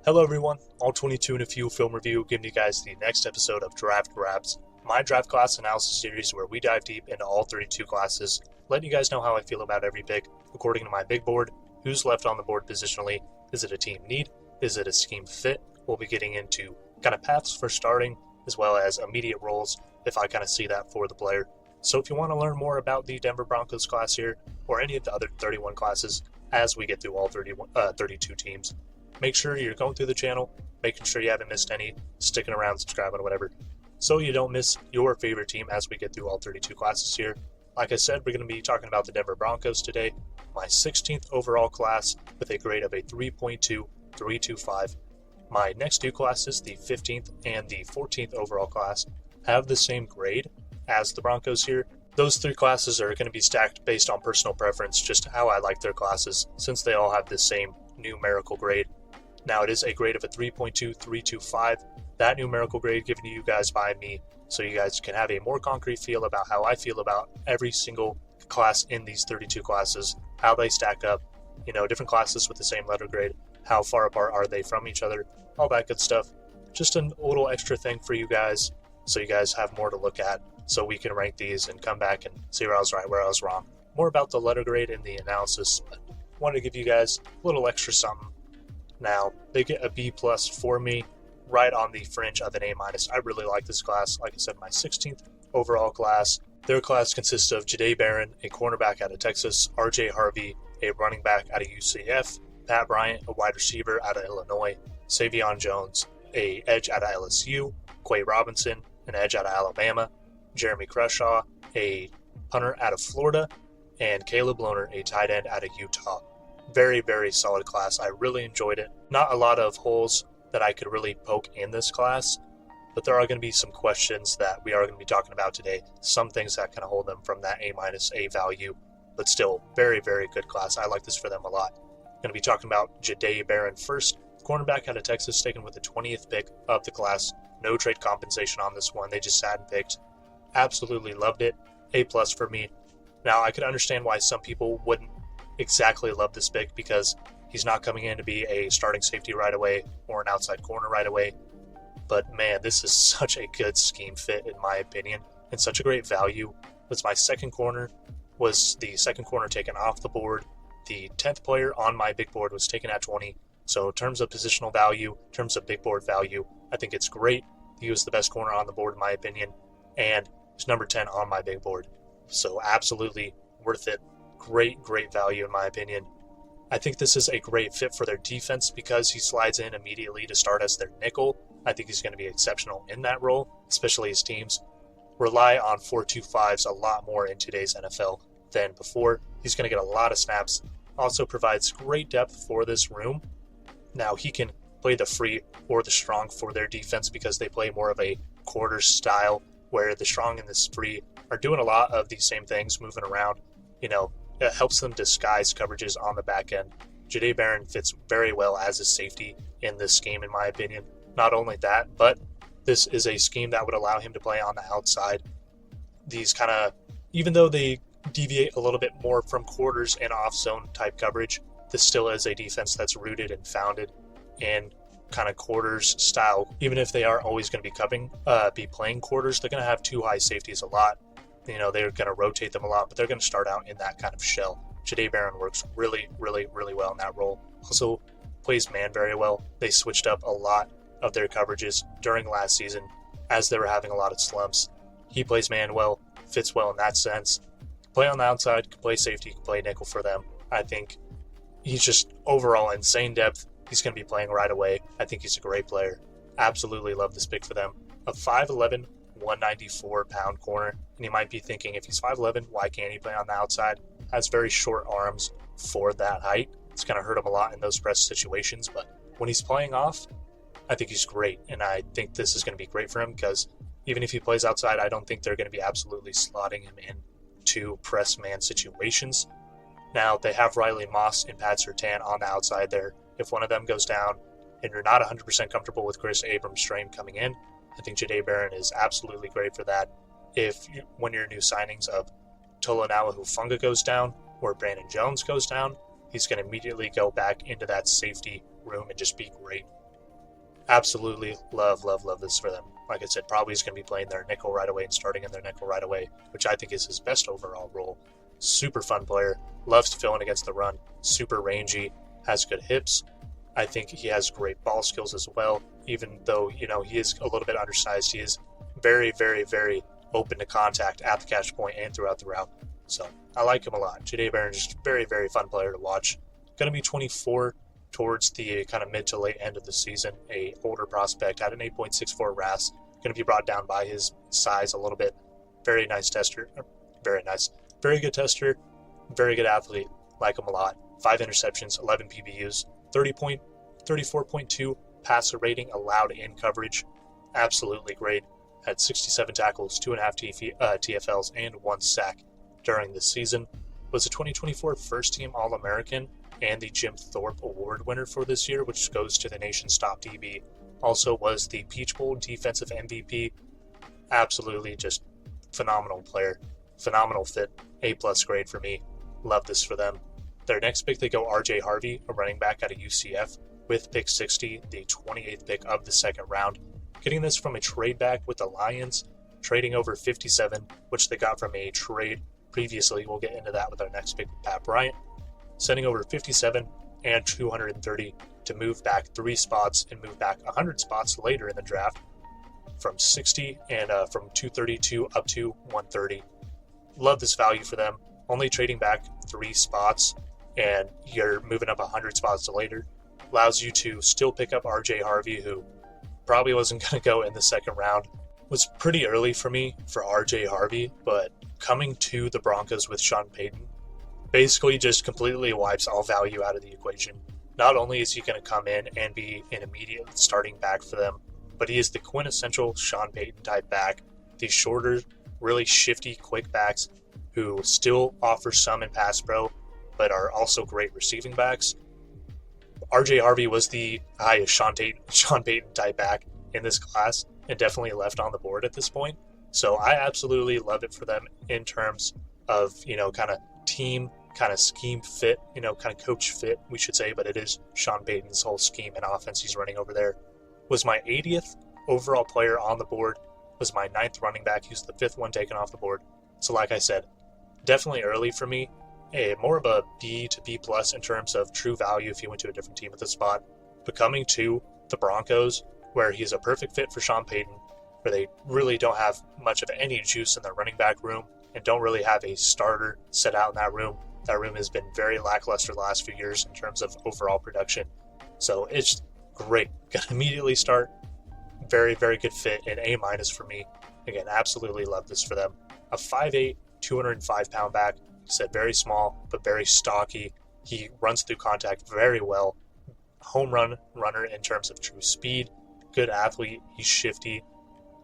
Hello everyone, all 22 and a few film review, giving you guys the next episode of Draft Grabs, my draft class analysis series where we dive deep into all 32 classes, letting you guys know how I feel about every pick according to my big board, who's left on the board positionally, is it a team need, is it a scheme fit, we'll be getting into kind of paths for starting, as well as immediate roles if I kind of see that for the player. So if you want to learn more about the Denver Broncos class here, or any of the other 31 classes as we get through all 32 teams, make sure you're going through the channel, making sure you haven't missed any, sticking around, subscribing, whatever, so you don't miss your favorite team as we get through all 32 classes here. Like I said, we're going to be talking about the Denver Broncos today, my 16th overall class with a grade of a 3.2325. My next two classes, the 15th and the 14th overall class, have the same grade as the Broncos here. Those three classes are going to be stacked based on personal preference, just how I like their classes, since they all have the same numerical grade. Now it is a grade of a 3.2325, that numerical grade given to you guys by me, so you guys can have a more concrete feel about how I feel about every single class in these 32 classes, how they stack up, different classes with the same letter grade, how far apart are they from each other, all that good stuff. Just a little extra thing for you guys, so you guys have more to look at, so we can rank these and come back and see where I was right, where I was wrong. More about the letter grade in the analysis, but wanted to give you guys a little extra something. Now, they get a B plus for me, right on the fringe of an A minus. I really like this class. Like I said, my 16th overall class. Their class consists of Jahdae Barron, a cornerback out of Texas, RJ Harvey, a running back out of UCF, Pat Bryant, a wide receiver out of Illinois, Savion Jones, a edge out of LSU, Quay Robinson, an edge out of Alabama, Jeremy Crushaw, a punter out of Florida, and Caleb Lohner, a tight end out of Utah. Very, very solid class. I really enjoyed it. Not a lot of holes that I could really poke in this class, but there are going to be some questions that we are going to be talking about today. Some things that kind of hold them from that A minus A value, but still very, very good class. I like this for them a lot. I'm going to be talking about Jahdae Barron first, cornerback out of Texas, taken with the 20th pick of the class. No trade compensation on this one. They just sat and picked. Absolutely loved it. A plus for me. Now, I could understand why some people wouldn't exactly love this pick, because he's not coming in to be a starting safety right away or an outside corner right away. But man, this is such a good scheme fit in my opinion, and such a great value. It's my second corner, was the second corner taken off the board. The 10th player on my big board was taken at 20. So in terms of positional value, in terms of big board value, I think it's great. He was the best corner on the board in my opinion, and he's number 10 on my big board. So absolutely worth it. Great value in my opinion. I think this is a great fit for their defense because he slides in immediately to start as their nickel. I think he's going to be exceptional in that role, especially as teams rely on 4-2-5s a lot more in today's NFL than before. He's going to get a lot of snaps. Also provides great depth for this room. Now he can play the free or the strong for their defense because they play more of a quarter style, where the strong and the free are doing a lot of these same things, moving around. It helps them disguise coverages on the back end. Jahdae Barron fits very well as a safety in this scheme, in my opinion. Not only that, but this is a scheme that would allow him to play on the outside. These kind of, even though they deviate a little bit more from quarters and off-zone type coverage, this still is a defense that's rooted and founded in kind of quarters style. Even if they are always going to be playing quarters, they're going to have two high safeties a lot. They're going to rotate them a lot, but they're going to start out in that kind of shell. Jahdae Barron works really well in that role. Also plays man very well. They switched up a lot of their coverages during last season as they were having a lot of slumps. He plays man well, fits well in that sense. Play on the outside, can play safety, can play nickel for them. I think he's just overall insane depth. He's going to be playing right away. I think he's a great player. Absolutely love this pick for them. A 5'11", 194-pound corner, and you might be thinking, if he's 5'11", why can't he play on the outside? Has very short arms for that height. It's going to hurt him a lot in those press situations, but when he's playing off, I think he's great, and I think this is going to be great for him because even if he plays outside, I don't think they're going to be absolutely slotting him in to press man situations. Now, they have Riley Moss and Pat Surtain on the outside there. If one of them goes down and you're not 100% comfortable with Chris Abrams-Strain coming in, I think Jahdae Barron is absolutely great for that. When your new signings of Tolanawa Hufanga goes down or Brandon Jones goes down, he's going to immediately go back into that safety room and just be great. Absolutely love this for them. Like I said, probably is going to be playing their nickel right away and starting in their nickel right away, which I think is his best overall role. Super fun player, loves to fill in against the run, super rangy, has good hips. I think he has great ball skills as well, even though, he is a little bit undersized. He is very, very, very open to contact at the catch point and throughout the route. So I like him a lot. Jahdae Barron's just very, very fun player to watch. Going to be 24 towards the kind of mid to late end of the season. A older prospect, had an 8.64 RAS. Going to be brought down by his size a little bit. Very nice tester. Very nice. Very good tester. Very good athlete. Like him a lot. 5 interceptions, 11 PBUs, 34.2 passer rating allowed in coverage. Absolutely great. Had 67 tackles, 2.5 TFLs, and 1 sack during the season. Was a 2024 first-team All-American and the Jim Thorpe Award winner for this year, which goes to the nation's top DB. Also was the Peach Bowl defensive MVP. Absolutely just phenomenal player. Phenomenal fit. A+ grade for me. Love this for them. Their next pick, they go RJ Harvey, a running back out of UCF, with pick 60, the 28th pick of the second round. Getting this from a trade back with the Lions, trading over 57, which they got from a trade previously. We'll get into that with our next pick with Pat Bryant. Sending over 57 and 230 to move back 3 spots and move back 100 spots later in the draft from 60 and from 232 up to 130. Love this value for them. Only trading back 3 spots and you're moving up 100 spots to later. Allows you to still pick up RJ Harvey, who probably wasn't going to go in the second round. Was pretty early for me for RJ Harvey, but coming to the Broncos with Sean Payton basically just completely wipes all value out of the equation. Not only is he going to come in and be an immediate starting back for them, but he is the quintessential Sean Payton type back. These shorter, really shifty, quick backs who still offer some in pass pro, but are also great receiving backs. RJ Harvey was the highest Sean Payton type back in this class and definitely left on the board at this point. So I absolutely love it for them in terms of, kind of team, kind of scheme fit, kind of coach fit, we should say, but it is Sean Payton's whole scheme and offense he's running over there. Was my 80th overall player on the board, was my 9th running back. He was the 5th one taken off the board. So like I said, definitely early for me. More of a B to B plus in terms of true value if he went to a different team at the spot. But coming to the Broncos, where he's a perfect fit for Sean Payton, where they really don't have much of any juice in their running back room and don't really have a starter set out in that room. That room has been very lackluster the last few years in terms of overall production. So it's great. Gonna immediately start. Very, very good fit, and A- for me. Again, absolutely love this for them. A 5'8", 205-pound back. Said very small, but very stocky. He runs through contact very well. Home run runner in terms of true speed. Good athlete. He's shifty.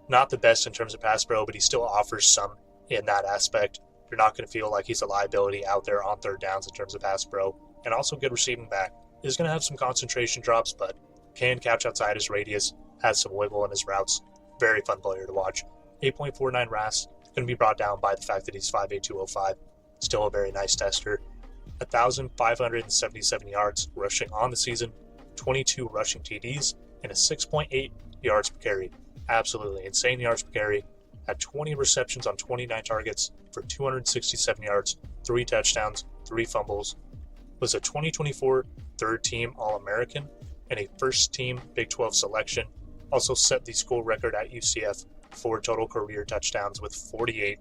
Not the best in terms of pass pro, but he still offers some in that aspect. You're not going to feel like he's a liability out there on third downs in terms of pass pro. And also good receiving back. Is going to have some concentration drops, but can catch outside his radius. Has some wiggle in his routes. Very fun player to watch. 8.49 RAS. Going to be brought down by the fact that he's 5'8", 205. Still a very nice tester. 1,577 yards rushing on the season, 22 rushing TDs, and a 6.8 yards per carry. Absolutely insane yards per carry. Had 20 receptions on 29 targets for 267 yards, 3 touchdowns, 3 fumbles. Was a 2024 third-team All-American and a first-team Big 12 selection. Also set the school record at UCF for total career touchdowns with 48,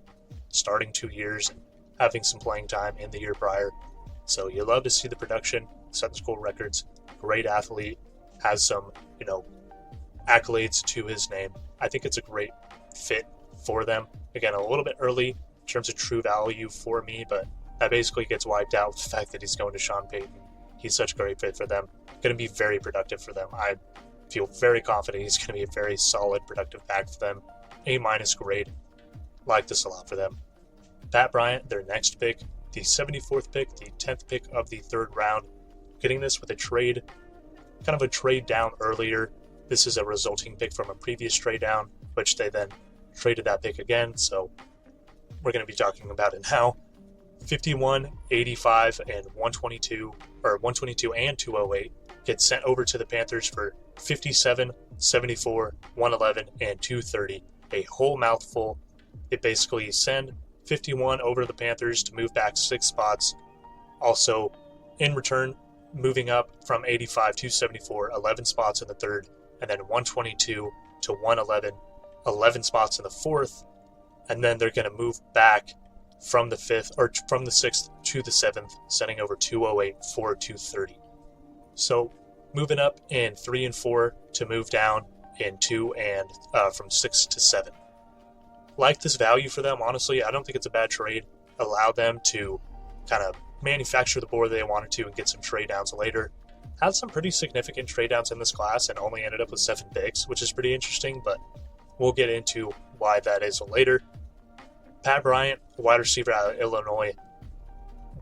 starting 2 years, having some playing time in the year prior. So you love to see the production, set the school records, great athlete, has some, accolades to his name. I think it's a great fit for them. Again, a little bit early in terms of true value for me, but that basically gets wiped out with the fact that he's going to Sean Payton. He's such a great fit for them. Going to be very productive for them. I feel very confident he's going to be a very solid, productive back for them. A- grade. Like this a lot for them. Pat Bryant, their next pick, the 74th pick, the 10th pick of the third round. Getting this with a trade, kind of a trade down earlier. This is a resulting pick from a previous trade down, which they then traded that pick again. So we're going to be talking about it now. 51, 85, and 122, or 122 and 208 get sent over to the Panthers for 57, 74, 111, and 230. A whole mouthful. It basically send 51 over to the Panthers to move back 6 spots. Also, in return, moving up from 85 to 74, 11 spots in the third, and then 122 to 111, 11 spots in the fourth, and then they're going to move back from the 6th to the 7th, sending over 208 for 230. So moving up in 3 and 4 to move down in 2 and from 6 to 7. Like this value for them, honestly. I don't think it's a bad trade. Allow them to kind of manufacture the board they wanted to and get some trade downs later. Had some pretty significant trade downs in this class and only ended up with 7 picks, which is pretty interesting, but we'll get into why that is later. Pat Bryant, wide receiver out of Illinois.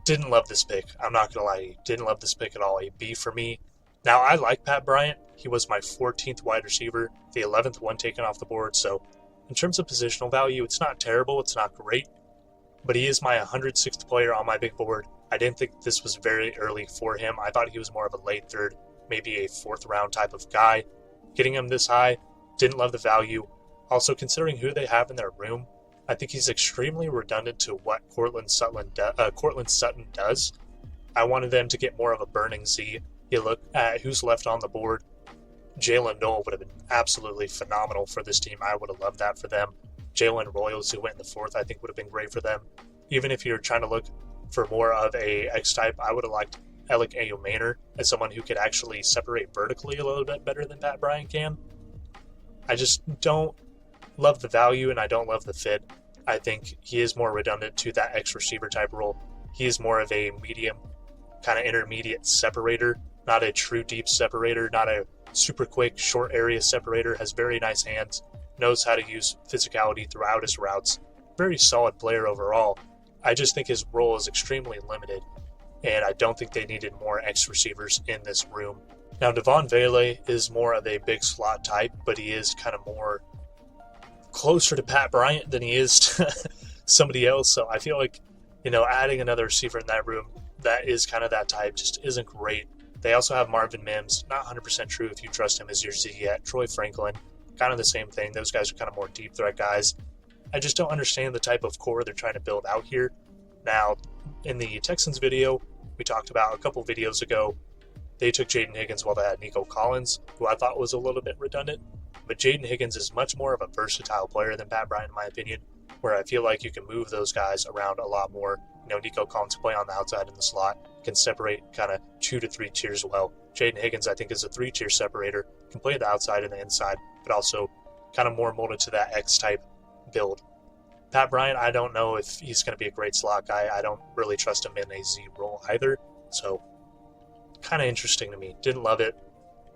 Didn't love this pick. I'm not going to lie to you. Didn't love this pick at all. A B for me. Now, I like Pat Bryant. He was my 14th wide receiver, the 11th one taken off the board. So, in terms of positional value, it's not terrible. It's not great. But he is my 106th player on my big board. I didn't think this was very early for him. I thought he was more of a late third, maybe a 4th round type of guy. Getting him this high, didn't love the value. Also, considering who they have in their room, I think he's extremely redundant to what Cortland Sutton does. I wanted them to get more of a burning Z. You look at who's left on the board. Jalen Noel would have been absolutely phenomenal for this team. I would have loved that for them. Jalen Royals, who went in the 4th, I think would have been great for them. Even if you're trying to look for more of a X-type, I would have liked Alec Ayomanor as someone who could actually separate vertically a little bit better than Pat Bryant can. I just don't love the value, and I don't love the fit. I think he is more redundant to that X receiver type role. He is more of a medium, kind of intermediate separator, not a true deep separator, not a super quick short area separator. Has very nice hands, knows how to use physicality throughout his routes. Very solid player overall. I just think his role is extremely limited, and I don't think they needed more X receivers in this room. Now, Devon Vele is more of a big slot type, but he is kind of more closer to Pat Bryant than he is to somebody else. So I feel like, adding another receiver in that room that is kind of that type just isn't great. They also have Marvin Mims, not 100% true if you trust him as your Z yet. Troy Franklin, kind of the same thing. Those guys are kind of more deep threat guys. I just don't understand the type of core they're trying to build out here. Now, in the Texans video we talked about a couple videos ago, they took Jaden Higgins while they had Nico Collins, who I thought was a little bit redundant. But Jaden Higgins is much more of a versatile player than Pat Bryant, in my opinion, where I feel like you can move those guys around a lot more. Nico Collins can play on the outside in the slot, can separate kind of 2 to 3 tiers well. Jaden Higgins, I think, is a 3-tier separator, can play the outside and the inside, but also kind of more molded to that X-type build. Pat Bryant, I don't know if he's going to be a great slot guy. I don't really trust him in a Z role either, so kind of interesting to me. Didn't love it.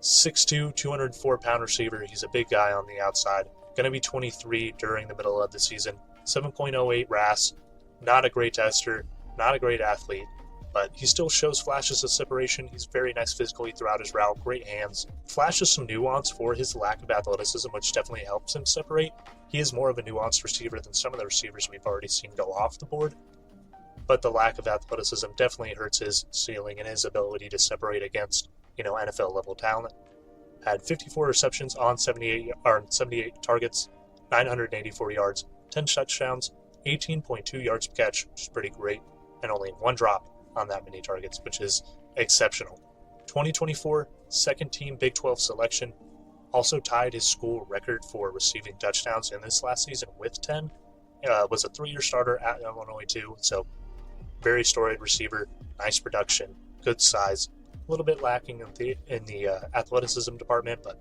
6'2", 204-pound receiver. He's a big guy on the outside. Going to be 23 during the middle of the season. 7.08 RAS. Not a great tester. Not a great athlete. But he still shows flashes of separation. He's very nice physically throughout his route. Great hands. Flashes some nuance for his lack of athleticism, which definitely helps him separate. He is more of a nuanced receiver than some of the receivers we've already seen go off the board. But the lack of athleticism definitely hurts his ceiling and his ability to separate against NFL level talent. Had 54 receptions on 78 targets, 984 yards, 10 touchdowns, 18.2 yards per catch, which is pretty great, and only 1 drop on that many targets, which is exceptional. 2024 second team Big 12 selection, also tied his school record for receiving touchdowns in this last season with 10. Was a 3-year starter at Illinois too, so very storied receiver, nice production, good size. A little bit lacking in the athleticism department, but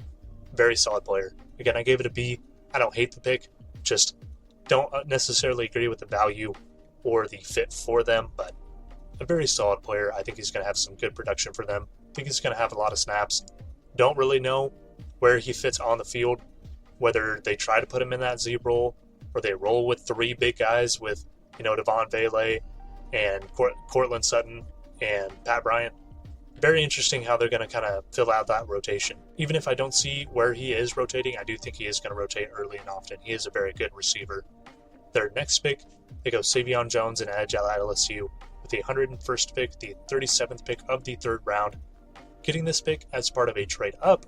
very solid player. Again, I gave it a B. I don't hate the pick, just don't necessarily agree with the value or the fit for them, but a very solid player. I think he's going to have some good production for them. I think he's going to have a lot of snaps. Don't really know where he fits on the field, whether they try to put him in that Z role or they roll with 3 big guys with, Devon Vele and Cortland Sutton and Pat Bryant. Very interesting how they're going to kind of fill out that rotation. Even if I don't see where he is rotating, I do think he is going to rotate early and often. He is a very good receiver. Their next pick, they go Savion Jones and edge at LSU with the 101st pick, the 37th pick of the 3rd round. Getting this pick as part of a trade up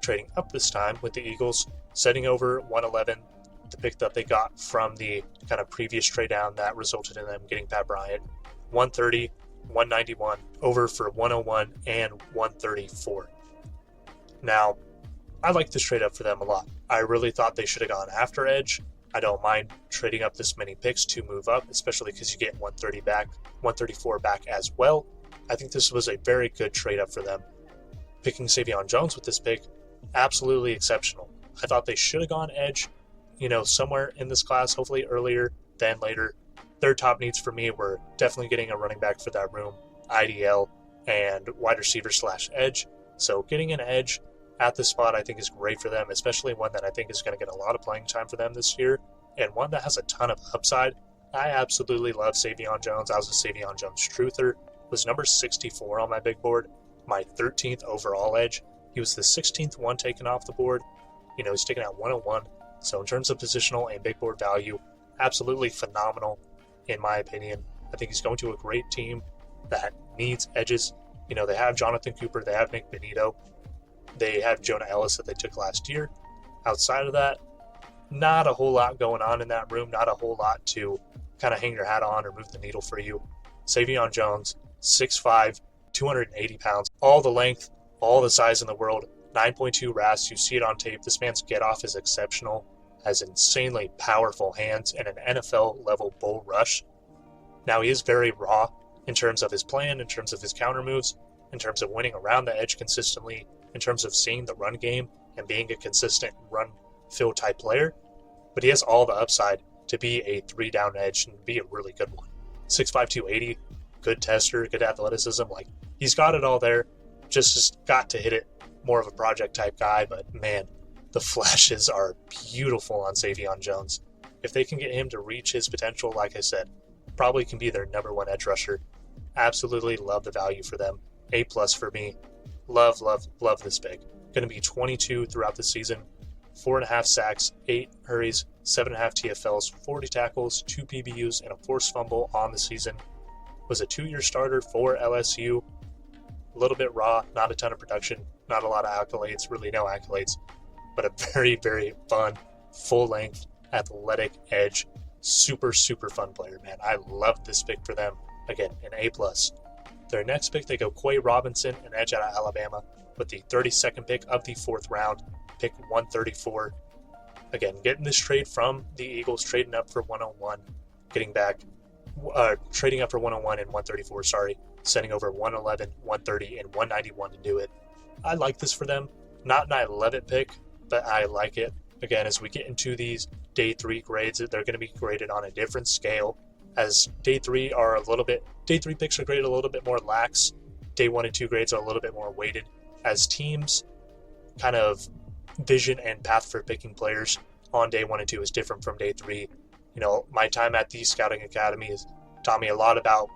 trading up this time with the Eagles, setting over 111, the pick that they got from the kind of previous trade down that resulted in them getting Pat Bryant, 130, 191, over for 101 and 134. Now, I like this trade up for them a lot. I really thought they should have gone after edge. I don't mind trading up this many picks to move up, especially because you get 130 back, 134 back as well. I think this was a very good trade up for them. Picking Savion Jones with this pick, absolutely exceptional. I thought they should have gone edge, somewhere in this class, hopefully earlier than later. Their top needs for me were definitely getting a running back for that room, IDL, and wide receiver / edge. So getting an edge at this spot I think is great for them, especially one that I think is going to get a lot of playing time for them this year, and one that has a ton of upside. I absolutely love Savion Jones. I was a Savion Jones truther. Was number 64 on my big board, my 13th overall edge. He was the 16th one taken off the board. He's taken at 101. So in terms of positional and big board value, absolutely phenomenal in my opinion. I think he's going to a great team that needs edges. They have Jonathan Cooper, they have Nick Benito, they have Jonah Ellis that they took last year. Outside of that, not a whole lot going on in that room, not a whole lot to kind of hang your hat on or move the needle for you. Savion Jones, 6'5", 280 pounds, all the length, all the size in the world, 9.2 RAS. You see it on tape. This man's get off is exceptional, has insanely powerful hands, and an NFL level bull rush. Now he is very raw in terms of his plan, in terms of his counter moves, in terms of winning around the edge consistently, in terms of seeing the run game and being a consistent run fill type player. But he has all the upside to be a 3-down edge and be a really good one. 6'5", 280, good tester, good athleticism. He's got it all there. Just got to hit it. More of a project type guy, but man, the flashes are beautiful on Savion Jones. If they can get him to reach his potential, like I said, probably can be their number one edge rusher. Absolutely love the value for them. A+ for me. Love this pick. Going to be 22 throughout the season. 4.5 sacks, 8 hurries, 7.5 TFLs, 40 tackles, 2 PBUs, and a forced fumble on the season. Was a 2-year starter for LSU. A little bit raw, not a ton of production, not a lot of accolades, really no accolades, but a very, very fun, full-length, athletic edge. Super, super fun player, man. I love this pick for them. Again, an A+. Their next pick, they go Quay Robinson, an edge out of Alabama, with the 32nd pick of the 4th round, pick 134. Again, getting this trade from the Eagles, trading up for 101, trading up for 101 and 134, sending over 111, 130, and 191 to do it. I like this for them. Not an I love it pick, but I like it. Again, as we get into these day 3 grades, they're going to be graded on a different scale. As day 3 picks are graded a little bit more lax. Day 1 and 2 grades are a little bit more weighted. As teams kind of vision and path for picking players on day 1 and 2 is different from day 3. My time at the Scouting Academy has taught me a lot about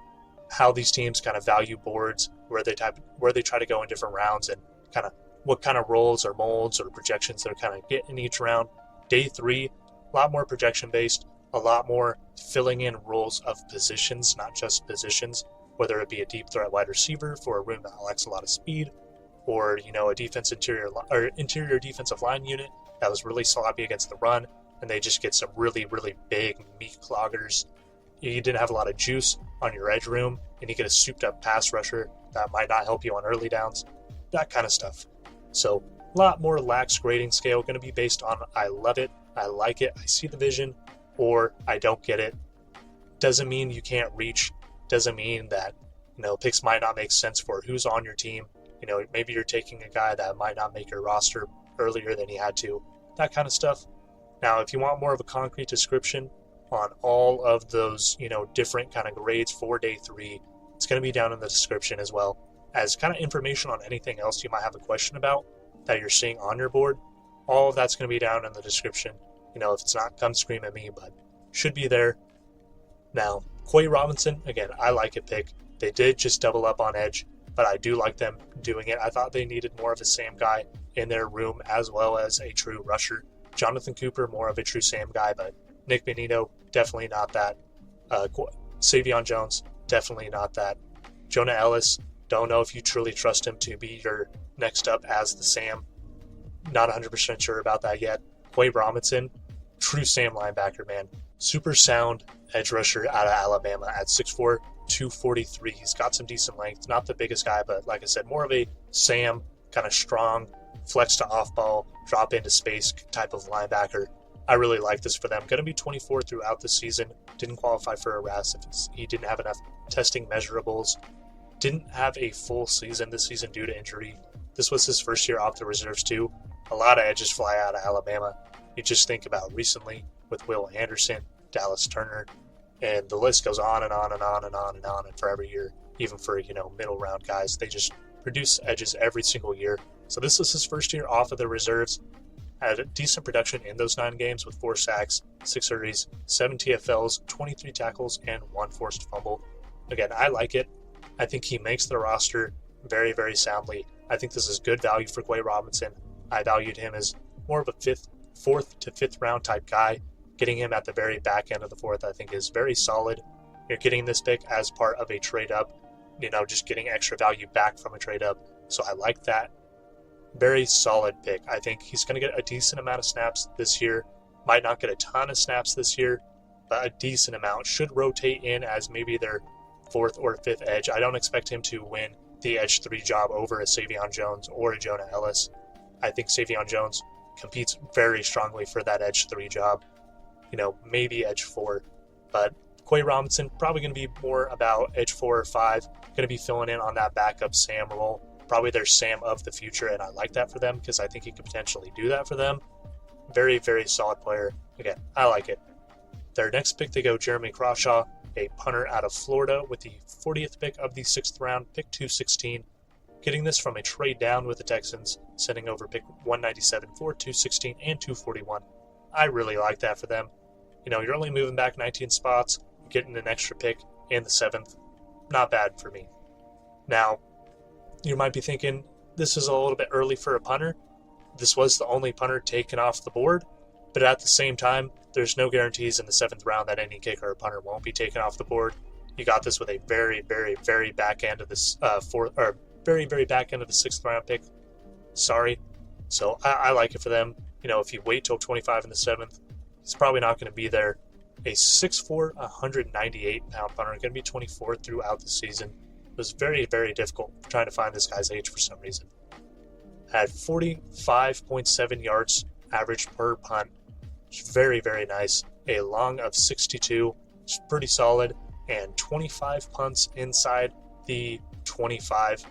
how these teams kind of value boards, where they try to go in different rounds, and kind of what kind of roles or molds or projections they're kind of get in each round. Day 3, a lot more projection based, a lot more filling in roles of positions, not just positions, whether it be a deep threat wide receiver for a room that lacks a lot of speed, or a interior defensive line unit that was really sloppy against the run, and they just get some really, really big meat cloggers. You didn't have a lot of juice on your edge room, and you get a souped up pass rusher that might not help you on early downs, that kind of stuff. So a lot more lax grading scale, going to be based on I love it, I like it, I see the vision, or I don't get it. Doesn't mean you can't reach, doesn't mean that picks might not make sense for who's on your team. Maybe you're taking a guy that might not make your roster earlier than he had to, that kind of stuff. Now, if you want more of a concrete description on all of those, different kind of grades for day 3, it's going to be down in the description, as well as kind of information on anything else you might have a question about that you're seeing on your board. All of that's going to be down in the description. If it's not, come scream at me, but should be there. Now, Quay Robinson, again, I like a pick. They did just double up on edge, but I do like them doing it. I thought they needed more of a Sam guy in their room, as well as a true rusher. Jonathan Cooper, more of a true Sam guy, but Nick Benito, definitely not that. Savion Jones, definitely not that. Jonah Ellis, don't know if you truly trust him to be your next up as the Sam. Not 100% sure about that yet. Quay Robinson, true Sam linebacker, man. Super sound edge rusher out of Alabama at 6'4", 243. He's got some decent length. Not the biggest guy, but like I said, more of a Sam, kind of strong, flex to off ball, drop into space type of linebacker. I really like this for them. Going to be 24 throughout the season. Didn't qualify for a RAS if he didn't have enough testing measurables. Didn't have a full season this season due to injury. This was his first year off the reserves too. A lot of edges fly out of Alabama. You just think about recently with Will Anderson, Dallas Turner, and the list goes on and on and on and on and on. And for every year, even for, middle round guys, they just produce edges every single year. So this is his first year off of the reserves. Had a decent production in those 9 games with 4 sacks, 6 hurries, 7 TFLs, 23 tackles, and 1 forced fumble. Again, I like it. I think he makes the roster very, very soundly. I think this is good value for Quay Robinson. I valued him as more of a 4th to 5th round type guy. Getting him at the very back end of the 4th, I think, is very solid. You're getting this pick as part of a trade up, just getting extra value back from a trade up. So I like that. Very solid pick. I think he's going to get a decent amount of snaps this year. Might not get a ton of snaps this year, but a decent amount. Should rotate in as maybe their 4th or 5th edge. I don't expect him to win the edge 3 job over a Savion Jones or a Jonah Ellis. I think Savion Jones competes very strongly for that edge 3 job. Maybe edge 4. But Quay Robinson probably going to be more about edge 4 or 5. Going to be filling in on that backup Sam role. Probably their Sam of the future, and I like that for them because I think he could potentially do that for them. Very, very solid player. Again, I like it. Their next pick, they go Jeremy Crawshaw, a punter out of Florida with the 40th pick of the 6th round, pick 216. Getting this from a trade down with the Texans, sending over pick 197 for 216 and 241. I really like that for them. You're only moving back 19 spots, getting an extra pick in the 7th. Not bad for me. Now, you might be thinking, this is a little bit early for a punter. This was the only punter taken off the board, but at the same time, there's no guarantees in the 7th round that any kicker or punter won't be taken off the board. You got this with a very, very, very back end of this very, very back end of the 6th round pick. Sorry. So I like it for them. If you wait till 25 in the 7th, he's probably not going to be there. A 6'4", 198-pound punter, going to be 24 throughout the season. It was very, very difficult trying to find this guy's age for some reason. Had 45.7 yards average per punt. It's very, very nice. A long of 62, which is pretty solid, and 25 punts inside the 25.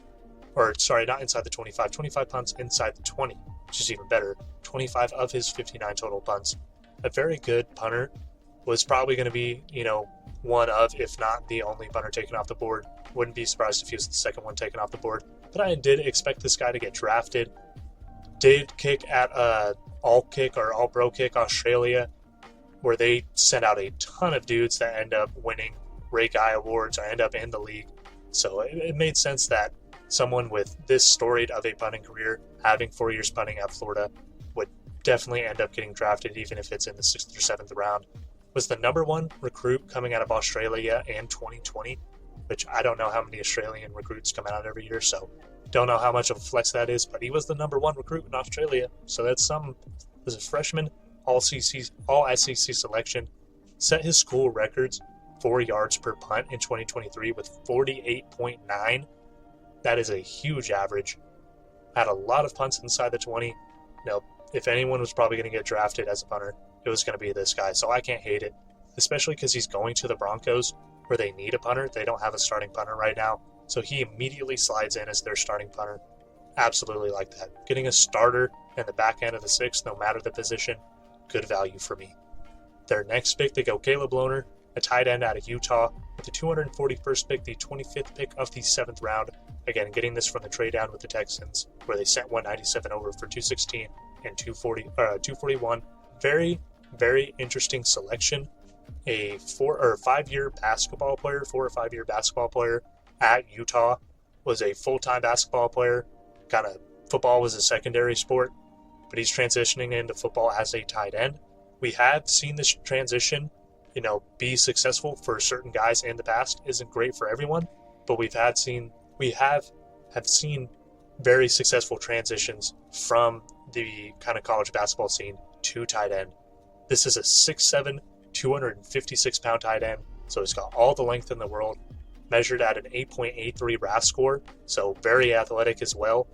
Or, sorry, not inside the 25. 25 punts inside the 20, which is even better. 25 of his 59 total punts. A very good punter. Was probably going to be, one of, if not the only punter taken off the board. Wouldn't be surprised if he was the second one taken off the board. But I did expect this guy to get drafted. Did kick at All Kick or All Pro Kick Australia, where they sent out a ton of dudes that end up winning Ray Guy awards or end up in the league. So it made sense that someone with this storied of a punting career, having 4 years punting at Florida, would definitely end up getting drafted, even if it's in the 6th or 7th round. Was the number 1 recruit coming out of Australia in 2020, which I don't know how many Australian recruits come out every year, so don't know how much of a flex that is, but he was the number 1 recruit in Australia, so that's some. Was a freshman, all SEC selection, set his school records 4 yards per punt in 2023 with 48.9. That is a huge average. Had a lot of punts inside the 20. If anyone was probably going to get drafted as a punter, it was going to be this guy. So I can't hate it, especially because he's going to the Broncos where they need a punter. They don't have a starting punter right now. So he immediately slides in as their starting punter. Absolutely like that. Getting a starter in the back end of the 6th, no matter the position, good value for me. Their next pick, they go Caleb Lohner, a tight end out of Utah, with the 241st pick, the 25th pick of the 7th round. Again, getting this from the trade down with the Texans, where they sent 197 over for 216 and 241. Very, very interesting selection. A 4 or 5 year basketball player, 4 or 5 year basketball player at Utah, was a full-time basketball player. Kind of football was a secondary sport, but he's transitioning into football as a tight end. We have seen this transition, be successful for certain guys in the past. Isn't great for everyone, but we have seen very successful transitions from the kind of college basketball scene to tight end. This is a 6'7", 256-pound tight end, so he's got all the length in the world, measured at an 8.83 RAS score, so very athletic as well.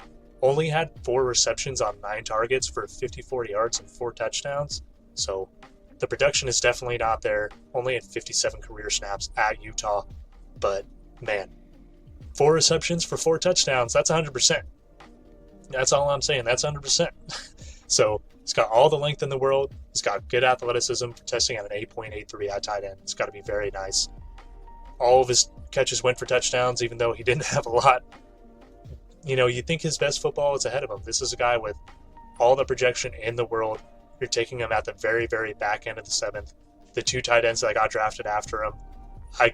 Only had 4 receptions on 9 targets for 54 yards and 4 touchdowns, so the production is definitely not there. Only had 57 career snaps at Utah, but man, 4 receptions for 4 touchdowns, that's 100%. That's all I'm saying, that's 100%. So he's got all the length in the world. He's got good athleticism for testing at an 8.83 at tight end. It's got to be very nice. All of his catches went for touchdowns, even though he didn't have a lot. You think his best football is ahead of him. This is a guy with all the projection in the world. You're taking him at the very, very back end of the 7th. The 2 tight ends that got drafted after him, I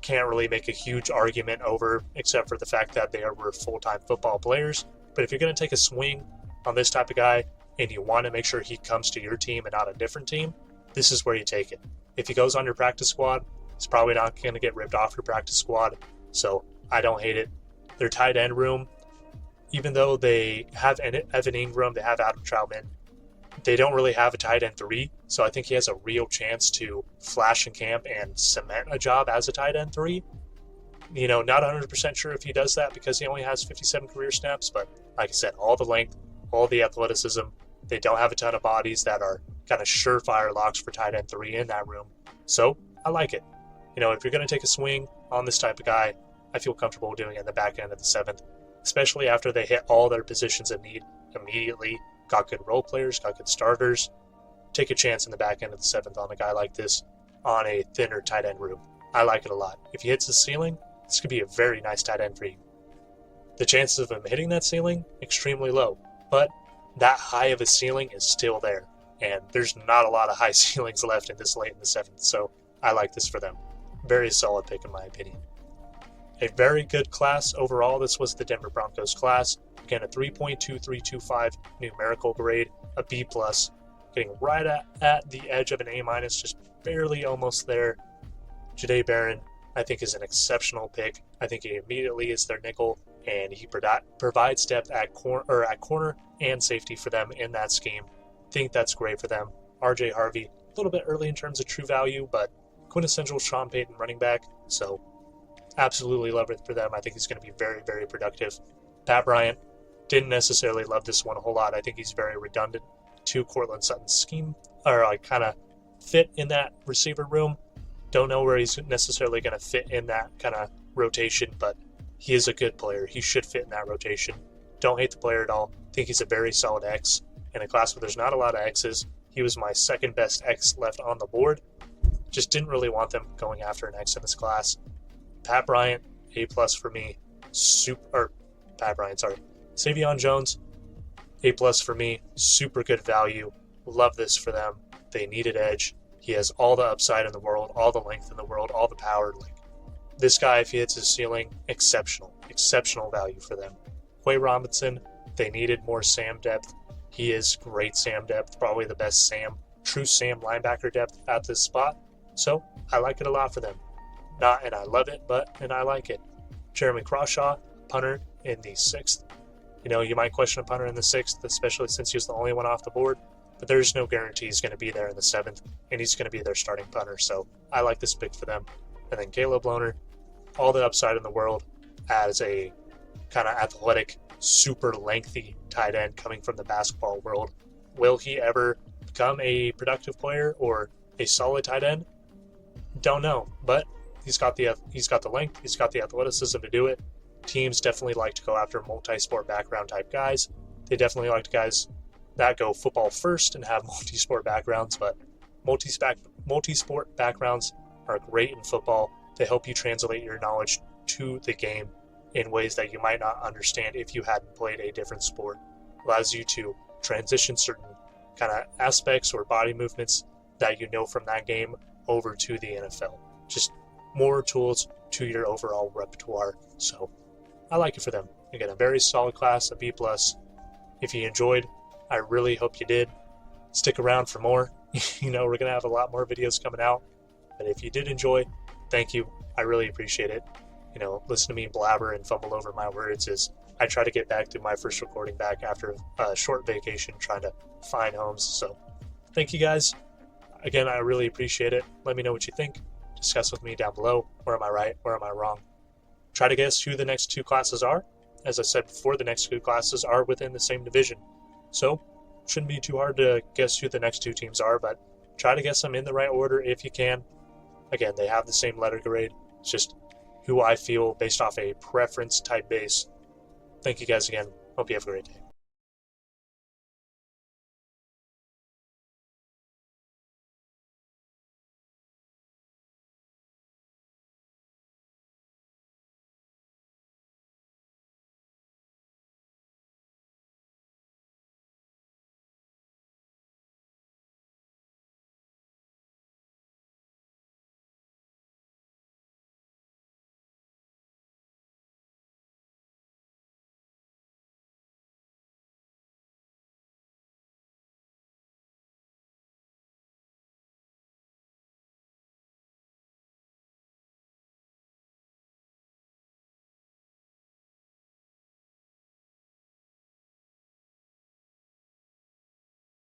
can't really make a huge argument over, except for the fact that they were full-time football players. But if you're going to take a swing on this type of guy and you want to make sure he comes to your team and not a different team, this is where you take it. If he goes on your practice squad, he's probably not going to get ripped off your practice squad, so I don't hate it. Their tight end room, even though they have Evan Ingram, they have Adam Troutman, they don't really have a tight end 3, so I think he has a real chance to flash in camp and cement a job as a tight end 3. Not 100% sure if he does that because he only has 57 career snaps, but like I said, all the length, all the athleticism. They don't have a ton of bodies that are kind of surefire locks for tight end 3 in that room. So I like it. If you're going to take a swing on this type of guy, I feel comfortable doing it in the back end of the 7th, especially after they hit all their positions of need immediately. Got good role players, got good starters. Take a chance in the back end of the 7th on a guy like this on a thinner tight end room. I like it a lot. If he hits the ceiling, this could be a very nice tight end for you. The chances of him hitting that ceiling, extremely low, but that high of a ceiling is still there, and there's not a lot of high ceilings left in this late in the 7th, so I like this for them. Very solid pick in my opinion. A very good class overall. This was the Denver Broncos class. Again, a 3.2325 numerical grade, a B+, getting right at the edge of an A-, just barely almost there. Jahdae Barron, I think, is an exceptional pick. I think he immediately is their nickel, and he provides depth at corner and safety for them in that scheme. Think that's great for them. RJ Harvey, a little bit early in terms of true value, but quintessential Sean Payton running back, so absolutely love it for them. I think he's going to be very, very productive. Pat Bryant, didn't necessarily love this one a whole lot. I think he's very redundant to Courtland Sutton's scheme, or kind of fit in that receiver room. Don't know where he's necessarily going to fit in that kind of rotation, but he is a good player. He should fit in that rotation. Don't hate the player at all. Think he's a very solid X. In a class where there's not a lot of X's, he was my second best X left on the board. Just didn't really want them going after an X in this class. Pat Bryant, A+ for me. Savion Jones, A+ for me. Super good value. Love this for them. They needed edge. He has all the upside in the world, all the length in the world, all the power. This guy, if he hits his ceiling, exceptional value for them. Quay Robinson, they needed more Sam depth. He is great Sam depth, probably the best true Sam linebacker depth at this spot. So I like it a lot for them. Not and I love it, and I like it. Jeremy Crawshaw, punter in the 6th. You might question a punter in the 6th, especially since he was the only one off the board, but there's no guarantee he's going to be there in the 7th, and he's going to be their starting punter, so I like this pick for them. And then Caleb Lohner, all the upside in the world as a kind of athletic, super lengthy tight end coming from the basketball world. Will he ever become a productive player or a solid tight end? Don't know, but he's got the length, he's got the athleticism to do it. Teams definitely like to go after multi-sport background type guys. They definitely like guys that go football first and have multi-sport backgrounds, but multi-sport backgrounds are great in football. They help you translate your knowledge to the game in ways that you might not understand if you hadn't played a different sport. Allows you to transition certain kind of aspects or body movements that you know from that game over to the NFL. Just more tools to your overall repertoire. So I like it for them. Again, a very solid class, a B+. If you enjoyed, I really hope you did. Stick around for more. We're going to have a lot more videos coming out. But if you did enjoy, thank you. I really appreciate it. Listen to me blabber and fumble over my words is I try to get back to my first recording back after a short vacation, trying to find homes. So thank you guys. Again, I really appreciate it. Let me know what you think. Discuss with me down below. Where am I right? Where am I wrong? Try to guess who the next two classes are. As I said before, the next two classes are within the same division. So shouldn't be too hard to guess who the next two teams are, but try to guess them in the right order if you can. Again, they have the same letter grade. It's just who I feel based off a preference type base. Thank you guys again. Hope you have a great day.